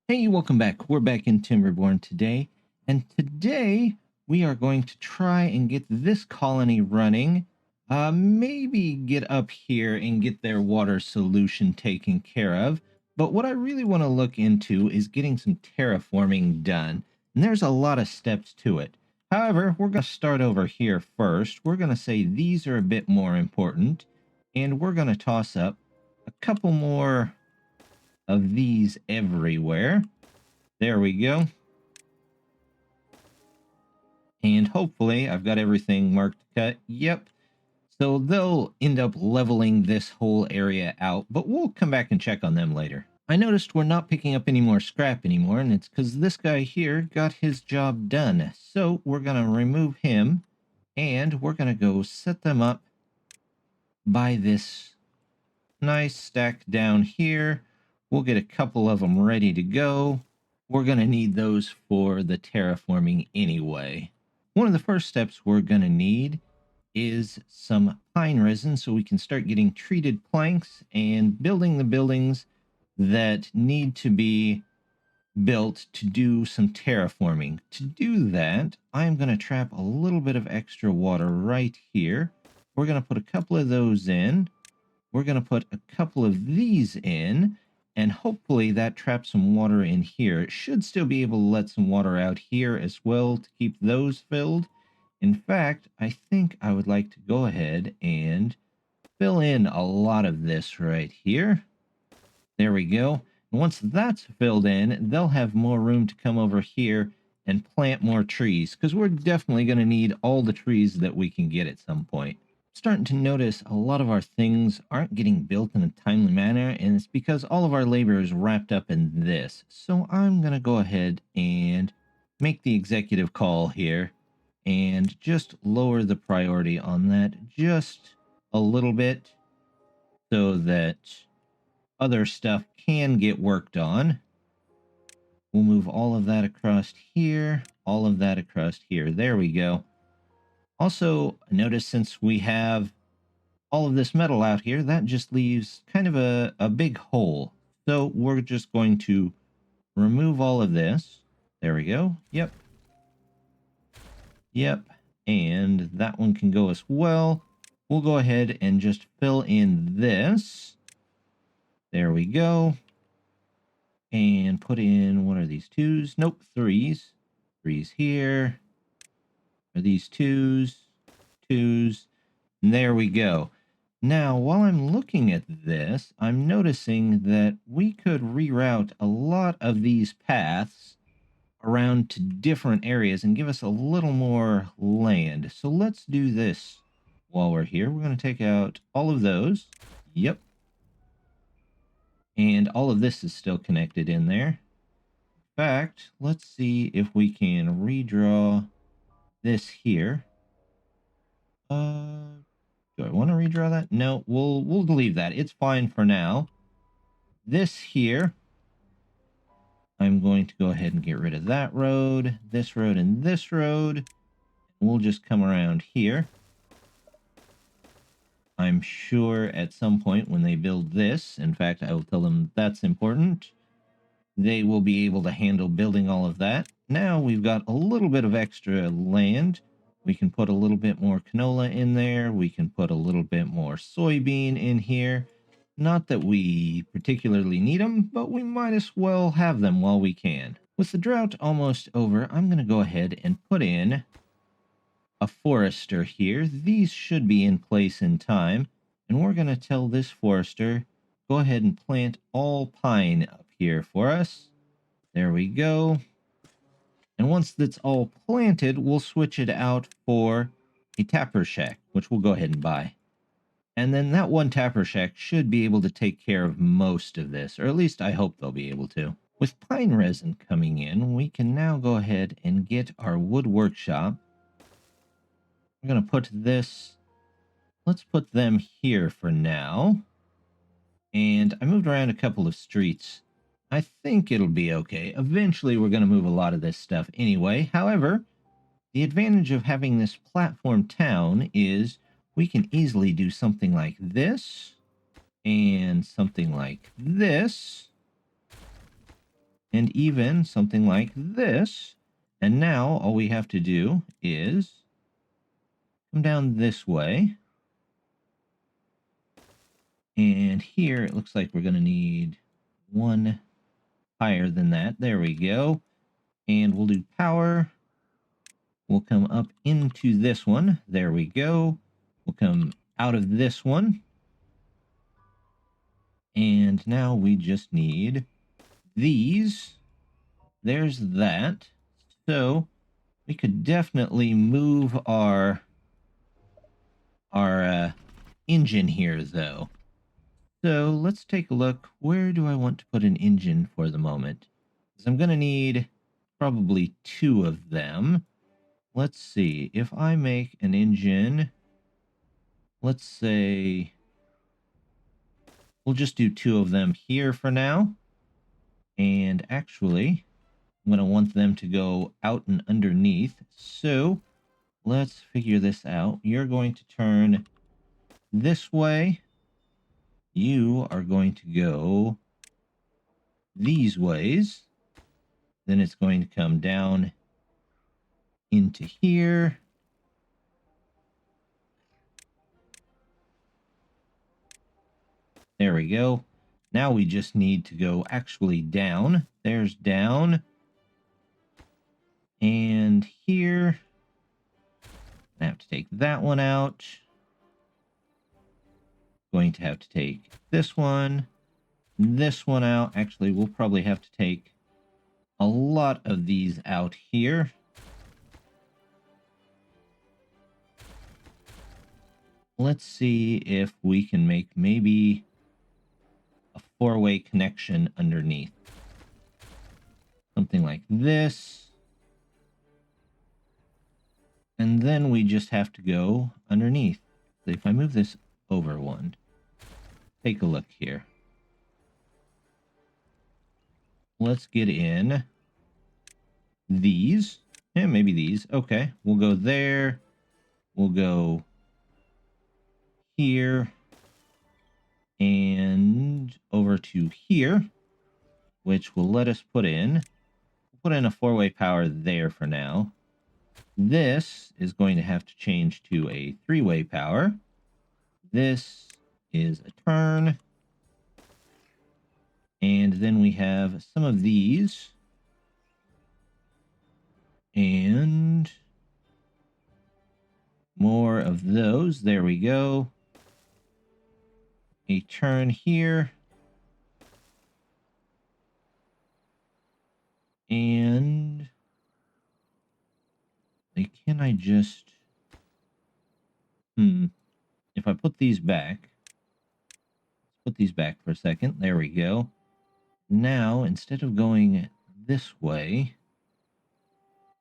Hey, welcome back. We're back in Timberborn today, and today we are going to try and get this colony running. Maybe get up here and get their water solution taken care of. But what I really want to look into is getting some terraforming done, and there's a lot of steps to it. However, we're going to start over here first. We're going to say these are a bit more important, and we're going to toss up a couple more of these everywhere. There we go. And hopefully I've got everything marked to cut. Yep. So they'll end up leveling this whole area out, but we'll come back and check on them later. I noticed we're not picking up any more scrap anymore, and it's because this guy here got his job done. So we're going to remove him, and we're going to go set them up by this nice stack down here. We'll get a couple of them ready to go. We're going to need those for the terraforming anyway. One of the first steps we're going to need is some pine resin so we can start getting treated planks and building the buildings that need to be built to do some terraforming. To do that, I'm going to trap a little bit of extra water right here. We're going to put a couple of those in. We're going to put a couple of these in, and hopefully that traps some water in here. It should still be able to let some water out here as well to keep those filled. In fact, I think I would like to go ahead and fill in a lot of this right here. There we go. And once that's filled in, they'll have more room to come over here and plant more trees, because we're definitely going to need all the trees that we can get at some point. Starting to notice a lot of our things aren't getting built in a timely manner, and it's because all of our labor is wrapped up in this. So I'm going to go ahead and make the executive call here and just lower the priority on that just a little bit so that other stuff can get worked on. We'll move all of that across here, all of that across here. There we go. Also, notice since we have all of this metal out here, that just leaves kind of a big hole. So we're just going to remove all of this. There we go. Yep. Yep. And that one can go as well. We'll go ahead and just fill in this. There we go. And put in, what are these, twos? Nope, threes. Threes here. Are these twos? Twos. And there we go. Now, while I'm looking at this, I'm noticing that we could reroute a lot of these paths around to different areas and give us a little more land. So let's do this while we're here. We're going to take out all of those. Yep. And all of this is still connected in there. In fact, let's see if we can redraw this here. Do I want to redraw that? No, we'll leave that. It's fine for now. This here, I'm going to go ahead and get rid of that road, this road, and this road. We'll just come around here. I'm sure at some point when they build this, in fact, I will tell them that's important, they will be able to handle building all of that. Now we've got a little bit of extra land. We can put a little bit more canola in there. We can put a little bit more soybean in here. Not that we particularly need them, but we might as well have them while we can. With the drought almost over, I'm going to go ahead and put in a forester here. These should be in place in time. And we're going to tell this forester, go ahead and plant all pine up here for us. There we go. And once that's all planted, we'll switch it out for a tapper shack, which we'll go ahead and buy. And then that one tapper shack should be able to take care of most of this, or at least I hope they'll be able to. With pine resin coming in, we can now go ahead and get our wood workshop. I'm going to put this, let's put them here for now. And I moved around a couple of streets. I think it'll be okay. Eventually, we're going to move a lot of this stuff anyway. However, the advantage of having this platform town is we can easily do something like this and something like this. and even something like this. And now all we have to do is come down this way. And here it looks like we're going to need one higher than that. There we go. And we'll do power. We'll come up into this one. There we go. We'll come out of this one. And now we just need these. There's that. So we could definitely move our engine here, though. So let's take a look. Where do I want to put an engine for the moment? Because I'm going to need probably 2 of them. Let's see. If I make an engine, let's say we'll just do 2 of them here for now. And actually, I'm going to want them to go out and underneath. So let's figure this out. You're going to turn this way. You are going to go these ways. Then it's going to come down into here. There we go. Now we just need to go actually down. There's down. And here, I have to take that one out. Going to have to take this one out. Actually, we'll probably have to take a lot of these out here. Let's see if we can make maybe a 4-way connection underneath. Something like this. And then we just have to go underneath. So if I move this over one, take a look here. Let's get in these. Yeah, maybe these. Okay, we'll go there. We'll go here. And over to here, which will let us put in a 4-way power there for now. This is going to have to change to a 3-way power. This is a turn. And then we have some of these. And more of those. There we go. A turn here. And can I just... If I put these back... Let's put these back for a second. There we go. Now, instead of going this way,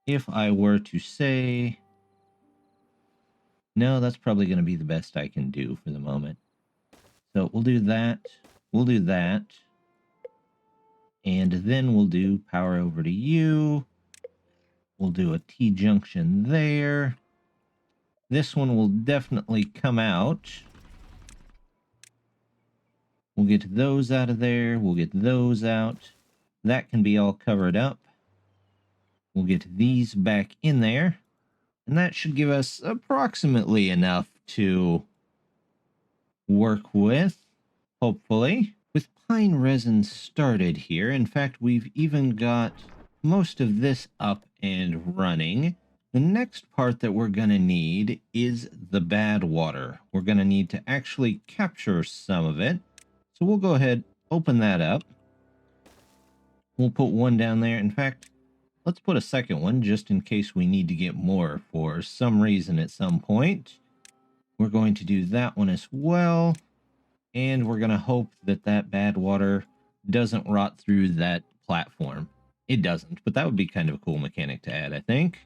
if I were to say... No, that's probably going to be the best I can do for the moment. So we'll do that. We'll do that. And then we'll do power over to you. We'll do a T-junction there. This one will definitely come out. We'll get those out of there. We'll get those out. That can be all covered up. We'll get these back in there. And that should give us approximately enough to work with, hopefully. With pine resin started here, in fact, we've even got most of this up and running. The next part that we're going to need is the bad water. We're going to need to actually capture some of it. So we'll go ahead, open that up. We'll put one down there. In fact, let's put a second one just in case we need to get more for some reason at some point. We're going to do that one as well. And we're going to hope that that bad water doesn't rot through that platform. It doesn't, but that would be kind of a cool mechanic to add, I think.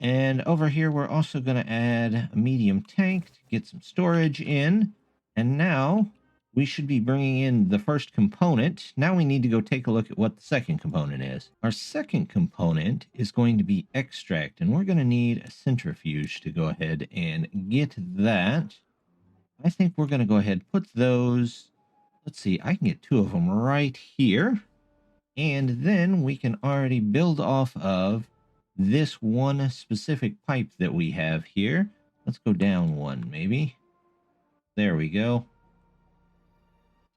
And over here, we're also going to add a medium tank to get some storage in. And now we should be bringing in the first component. Now we need to go take a look at what the second component is. Our second component is going to be extract, and we're going to need a centrifuge to go ahead and get that. I think we're going to go ahead and put those. Let's see, I can get 2 of them right here. And then we can already build off of this one specific pipe that we have here. Let's go down one, maybe. There we go.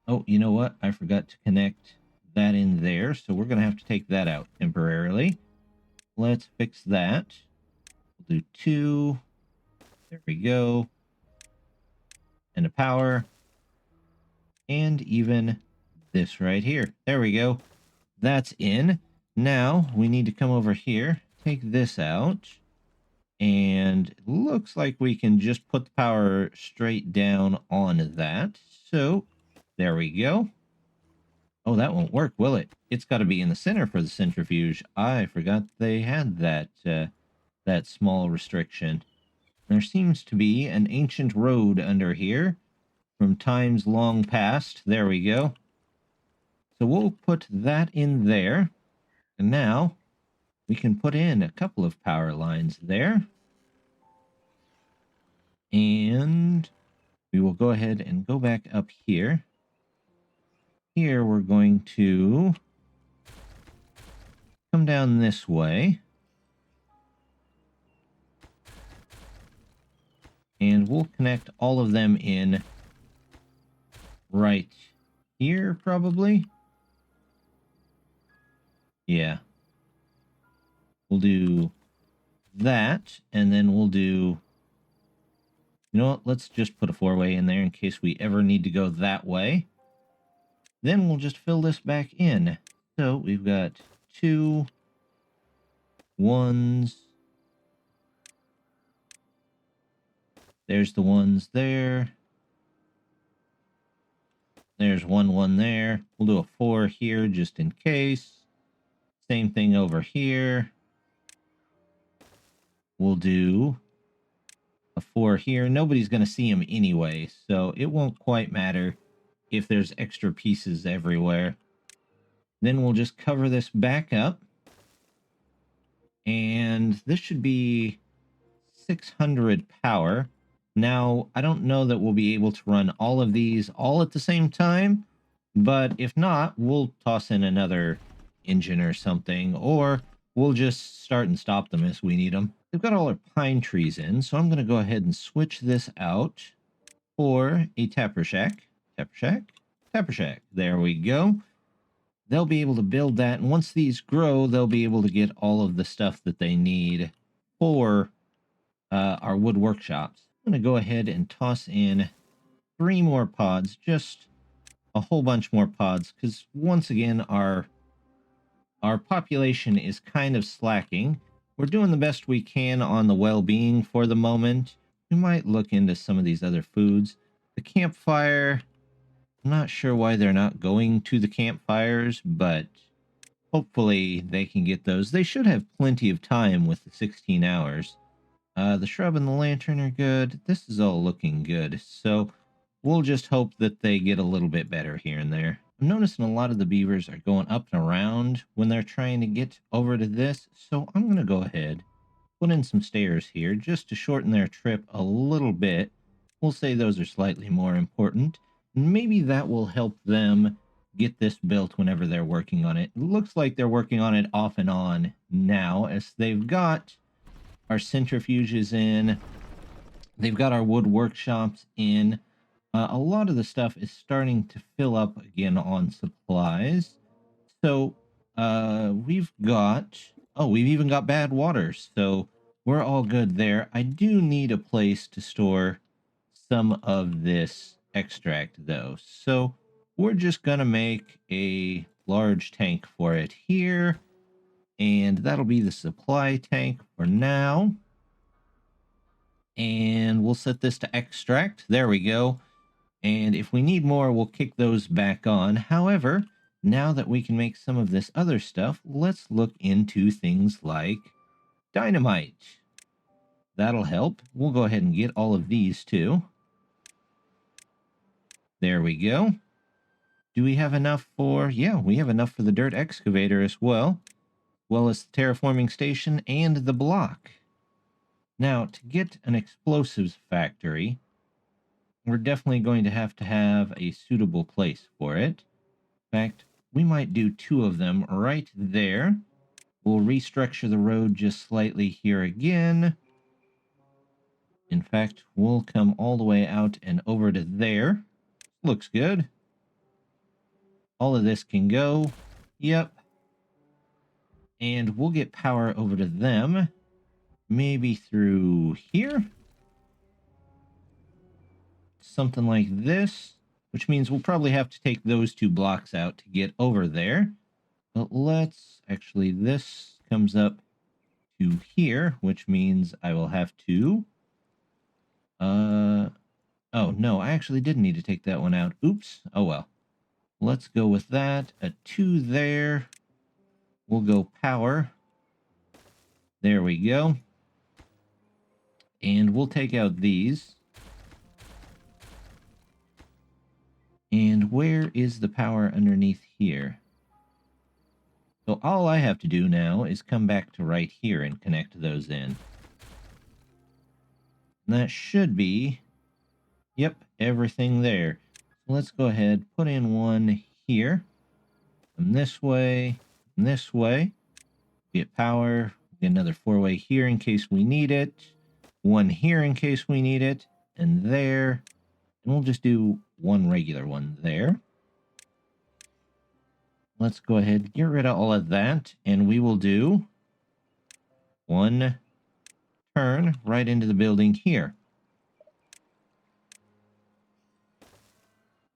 Oh, you know what? I forgot to connect that in there, so we're going to have to take that out temporarily. Let's fix that. We'll do 2. There we go. And a power. And even this right here. There we go. That's in. Now we need to come over here, take this out, and it looks like we can just put the power straight down on that. So there we go. Oh, that won't work, will it? It's got to be in the center for the centrifuge. I forgot they had that that small restriction. There seems to be an ancient road under here from times long past. There we go. So we'll put that in there. And now we can put in a couple of power lines there. And we will go ahead and go back up here. Here we're going to come down this way. And we'll connect all of them in right here, probably. Yeah. We'll do that, and then we'll do... You know what? Let's just put a 4-way in there in case we ever need to go that way. Then we'll just fill this back in. So we've got 2 1s. There's the 1s there. There's 1 there. We'll do a 4 here just in case. Same thing over here. We'll do a 4 here. Nobody's going to see them anyway, so it won't quite matter if there's extra pieces everywhere. Then we'll just cover this back up. And this should be 600 power. Now, I don't know that we'll be able to run all of these all at the same time, but if not, we'll toss in another engine or something, or we'll just start and stop them as we need them. They've got all our pine trees in, so I'm going to go ahead and switch this out for a tapper shack. Tapper shack? Tapper shack. There we go. They'll be able to build that, and once these grow, they'll be able to get all of the stuff that they need for our wood workshops. I'm going to go ahead and toss in 3 more pods, just a whole bunch more pods, because once again, our population is kind of slacking. We're doing the best we can on the well-being for the moment. We might look into some of these other foods. The campfire, I'm not sure why they're not going to the campfires, but hopefully they can get those. They should have plenty of time with the 16 hours. The shrub and the lantern are good. This is all looking good. So we'll just hope that they get a little bit better here and there. I'm noticing a lot of the beavers are going up and around when they're trying to get over to this. So I'm going to go ahead, put in some stairs here just to shorten their trip a little bit. We'll say those are slightly more important. Maybe that will help them get this built whenever they're working on it. It looks like they're working on it off and on now, as they've got our centrifuges in. They've got our wood workshops in. A lot of the stuff is starting to fill up again on supplies. So we've got... Oh, we've even got bad water. So we're all good there. I do need a place to store some of this extract, though. So we're just going to make a large tank for it here. And that'll be the supply tank for now. And we'll set this to extract. There we go. And if we need more, we'll kick those back on. However, now that we can make some of this other stuff, let's look into things like dynamite. That'll help. We'll go ahead and get all of these too. There we go. Do we have enough for... Yeah, we have enough for the dirt excavator as well as the terraforming station and the block. Now, to get an explosives factory, we're definitely going to have a suitable place for it. In fact, we might do 2 of them right there. We'll restructure the road just slightly here again. In fact, we'll come all the way out and over to there. Looks good. All of this can go. Yep. And we'll get power over to them. Maybe through here. Something like this. Which means we'll probably have to take those 2 blocks out to get over there. But let's... Actually, this comes up to here, which means I will have to... Oh, no, I actually didn't need to take that one out. Oops. Oh, well. Let's go with that. A 2 there. We'll go power. There we go. And we'll take out these. And where is the power underneath here? So all I have to do now is come back to right here and connect those in. And that should be, yep, everything there. So let's go ahead, put in one here. From this way, and this way. Get power. Get another 4-way here in case we need it. One here in case we need it. And there. And we'll just do one regular one there. Let's go ahead, get rid of all of that, and we will do one turn right into the building here.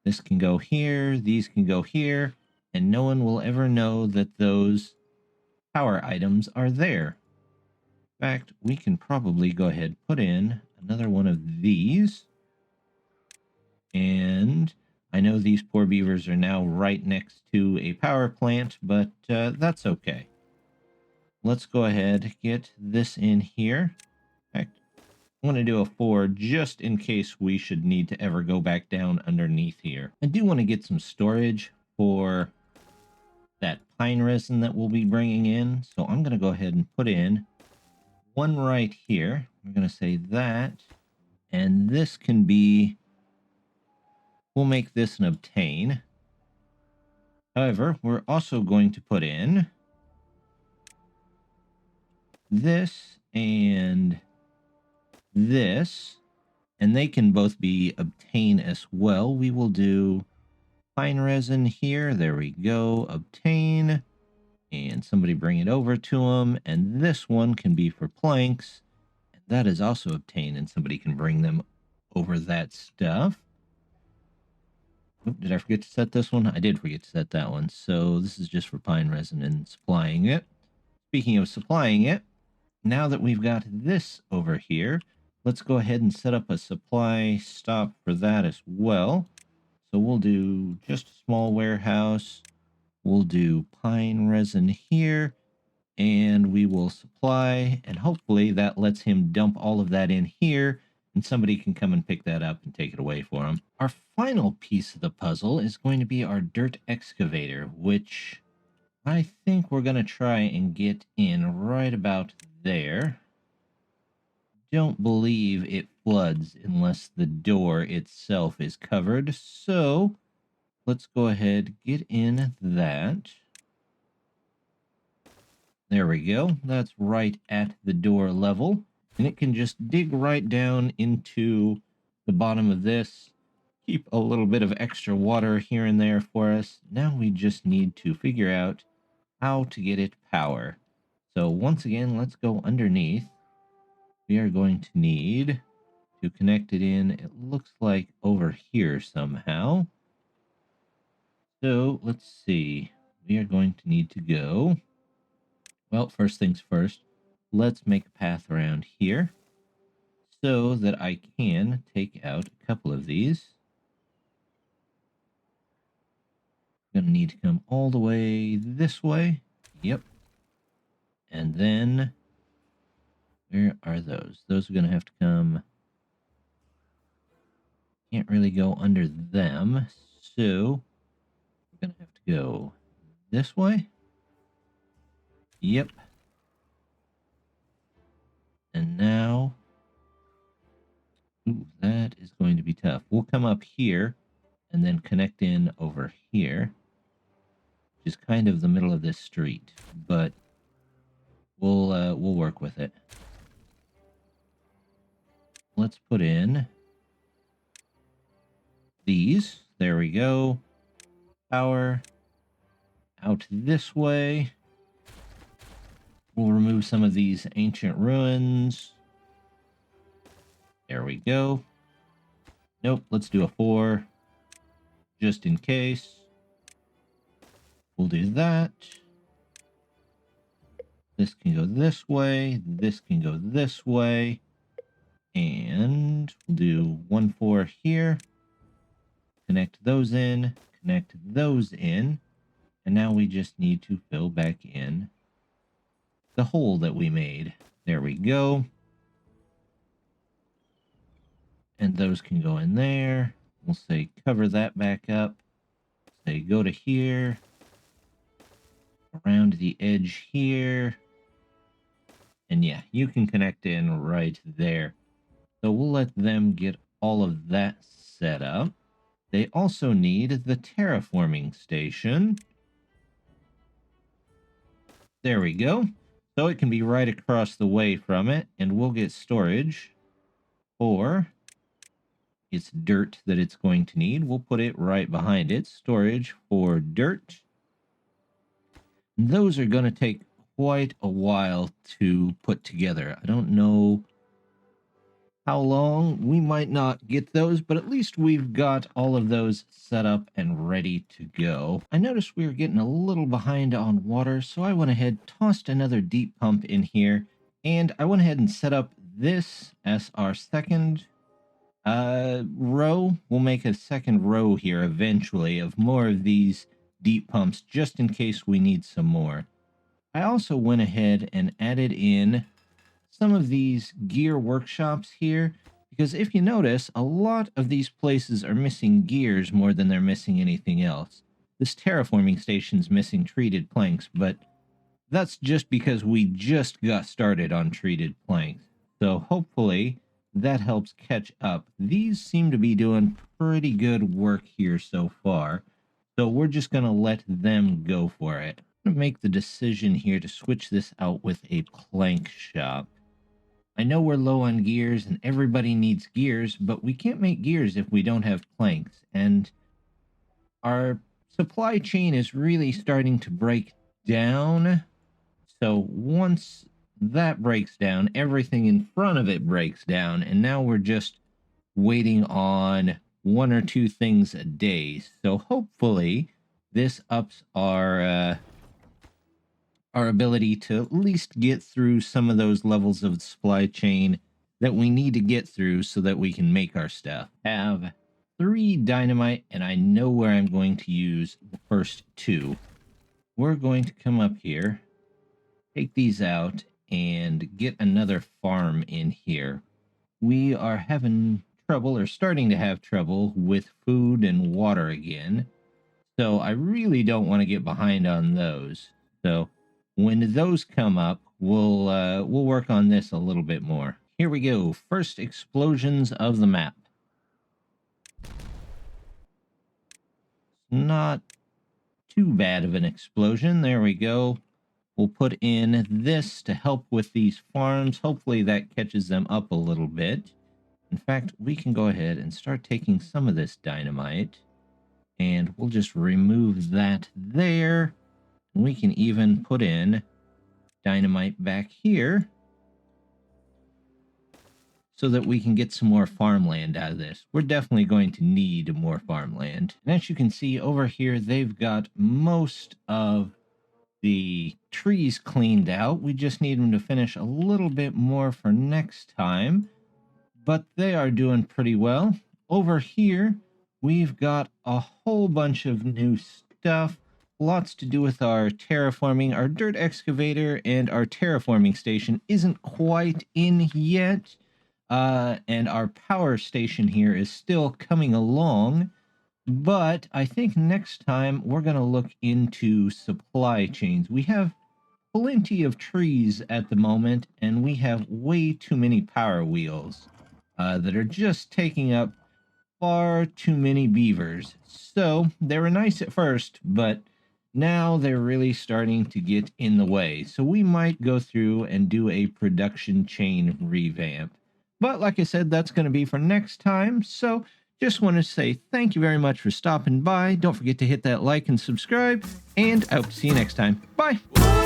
This can go here, these can go here, and no one will ever know that those power items are there. In fact, we can probably go ahead and put in another one of these. And I know these poor beavers are now right next to a power plant, but that's okay. Let's go ahead, get this in here. In fact, I'm going to do a 4 just in case we should need to ever go back down underneath here. I do want to get some storage for that pine resin that we'll be bringing in. So I'm going to go ahead and put in one right here. We're going to say that. And this can be... We'll make this an obtain. However, we're also going to put in this and this, and they can both be obtain as well. We will do pine resin here. There we go. Obtain. And somebody bring it over to them. And this one can be for planks. And that is also obtain, and somebody can bring them over that stuff. Oop, did I forget to set this one? I did forget to set that one. So this is just for pine resin and supplying it. Speaking of supplying it, now that we've got this over here, let's go ahead and set up a supply stop for that as well. So we'll do just a small warehouse. We'll do pine resin here, and we will supply, and hopefully that lets him dump all of that in here, and somebody can come and pick that up and take it away for him. Our final piece of the puzzle is going to be our dirt excavator, which I think we're going to try and get in right about there. Don't believe it floods unless the door itself is covered, so let's go ahead, get in that. There we go. That's right at the door level. And it can just dig right down into the bottom of this. Keep a little bit of extra water here and there for us. Now we just need to figure out how to get it power. So once again, let's go underneath. We are going to need to connect it in. It looks like over here somehow. So let's see. We are going to need to go. Well, first things first, let's make a path around here so that I can take out a couple of these. I'm going to need to come all the way this way. Yep. And then, where are those? Those are going to have to come. Can't really go under them. So, we're going to have to go this way. Yep. And now, ooh, that is going to be tough. We'll come up here and then connect in over here. which is kind of the middle of this street, but we'll work with it. Let's put in these. There we go. Power out this way. We'll remove some of these ancient ruins. There we go. Nope, let's do a 4, just in case. We'll do that. This can go this way. This can go this way. And we'll do 1, 4 here. Connect those in. Connect those in. And now we just need to fill back in the hole that we made. There we go. And those can go in there. We'll say cover that back up. Say go to here. Around the edge here. And yeah, you can connect in right there. So we'll let them get all of that set up. They also need the terraforming station. There we go. So it can be right across the way from it, and we'll get storage for its dirt that it's going to need. We'll put it right behind it. Storage for dirt. And those are going to take quite a while to put together. I don't know how long. We might not get those, but at least we've got all of those set up and ready to go. I noticed we were getting a little behind on water, so I went ahead, tossed another deep pump in here, and I went ahead and set up this as our second row. We'll make a second row here eventually of more of these deep pumps, just in case we need some more. I also went ahead and added in some of these gear workshops here, because if you notice, a lot of these places are missing gears more than they're missing anything else. This terraforming station's missing treated planks, but that's just because we just got started on treated planks. So hopefully that helps catch up. These seem to be doing pretty good work here so far, so we're just going to let them go for it. I'm going to make the decision here to switch this out with a plank shop. I know we're low on gears and everybody needs gears, but we can't make gears if we don't have planks. And our supply chain is really starting to break down. So once that breaks down, everything in front of it breaks down. And now we're just waiting on 1 or 2 things a day. So hopefully this ups our ability to at least get through some of those levels of the supply chain that we need to get through so that we can make our stuff. Have 3 dynamite, and I know where I'm going to use the first 2. We're going to come up here, take these out, and get another farm in here. We are having trouble, or starting to have trouble, with food and water again. So I really don't want to get behind on those. So when those come up, we'll work on this a little bit more. Here we go. First explosions of the map. Not too bad of an explosion. There we go. We'll put in this to help with these farms. Hopefully that catches them up a little bit. In fact, we can go ahead and start taking some of this dynamite, and we'll just remove that there. We can even put in dynamite back here so that we can get some more farmland out of this. We're definitely going to need more farmland. And as you can see over here, they've got most of the trees cleaned out. We just need them to finish a little bit more for next time, but they are doing pretty well. Over here, we've got a whole bunch of new stuff. Lots to do with our terraforming. Our dirt excavator and our terraforming station isn't quite in yet. And our power station here is still coming along. But I think next time we're going to look into supply chains. We have plenty of trees at the moment, and we have way too many power wheels that are just taking up far too many beavers. So they were nice at first, but Now they're really starting to get in the way, so we might go through and do a production chain revamp. But like I said, that's going to be for next time, so just want to say thank you very much for stopping by. Don't forget to hit that like and subscribe, and I hope to see you next time. Bye!